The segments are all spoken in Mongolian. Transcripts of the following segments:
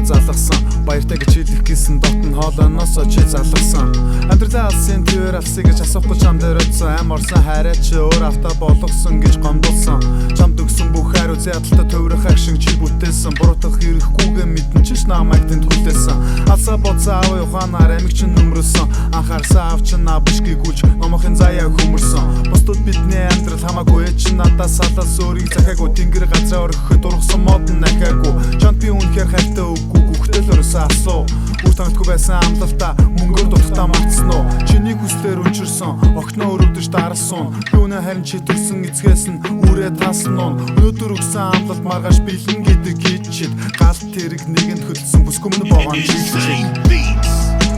надаа залгасан баяртай гэж хэлэх гэсэн дотн хоолойноос чи залгасан амьдралаа алсын тэр алсыг гэж асуухгүй чам дээр өдсөн ам орсон хайраа чи өөр автаа болгосон гэж гомдуулсан чамд өгсөн бүх хайр үзээ ядалтай төврөх акшн чи бүтээсэн буруутгах хэрэггүйгээ мэдэн чиш намайг тэнд хүлээсэн алсаа боцоо аваа ухаанаар амиг чин нөмрөсөн анхаарсаа авч набшгүй гүлж номохын заяа хөмөрсөн бусдууд бидний амьдрал хамаагүй чи надаас салаас өөрийг захаагүй тэнгэр газраа орхиход ургасан мод нахаагүй чамд би үнэхээр хайртай үгүй гүхтэл өрөөсөө асуу үр тангтгүй байсан амлалтаа мөнгөөр дутахтаа мартсан уу чиний хүслээр өнчирсэн огтноо өрөвдөж дарсан би үнэ харин чи төрсөн эцгээс нь үрээ таасан уу өнөөдөр өгсөн амлалт маргааш бэлэн гэдэг хийчихэд галт тэрэг нэгэнд хөлсөн бүсгүй мөн богоон чиглэж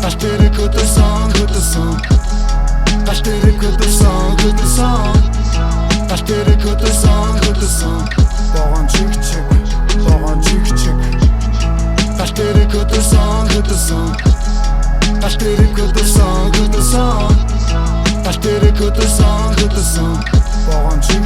Taş tere kötüsan Taş tere kötüsan Taş tere kötüsan Boğan çık Taş tere kötüsan Taş tere kötüsan Taş tere kötüsan Boğan çık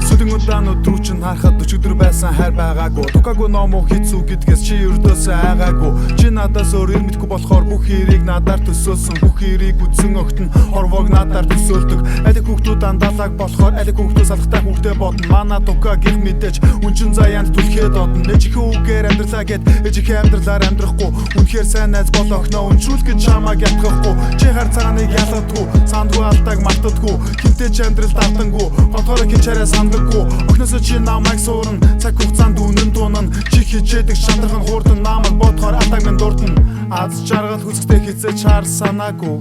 Сүдэн удаан өдрүүч нь харахад өчигдөр байсан хайр байгаагүй Дукаагүй номоо хийцүү гэдгээс чи өрдөөсөө айгаагүй Чи надаас өөр мэдгүй болохоор бүх хэрийг надаар төсөөлсөн Бүх хэрийг үдсэн огт нь хорвоог надаар төсөөлдөг Алиг хүүхдүүд андалааг болохоор алиг хүүхдүүд салхтай хүүхдээ бодно Манай дукаа гих мэдээж үнчин заяанд түлхээд одно Ээжийнхээ үгээр амьдралаа гэд ээжийнхээ амьдралаар амьдрахгүй Үнэхээр сайн найз бол охиноо өнчүүлгэж чамааг ятгахгүй Чи хар цагааныг ялгадгүй сандгүй алдааг мартадгүй Хинтээ ч амьдралд автангүй Хотоороо хинчаараа сандаггүй Охноосоо чи намайг суурна цаг хугацаанд үнэн дунан Чи хичээдэг шандархан хуурдан намайг бодохоор алдааг минь дурдна Аз жаргал хүсгтэй хизээч хар санаагүй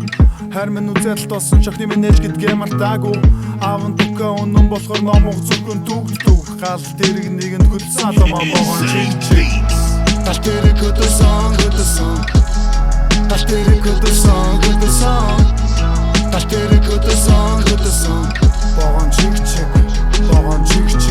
Хайр минь үзэлт болсон ч охины минь ээж гэдгээ мартаагүй Аавн дукаа үнэн болохоор номог зүгэн түгддэг Гал тэрэг нэгэнд хөлсөн аламаа богоон чиг Taş tere kötüsan Taş tere kötüsan Taş tere kötüsan Boğan çık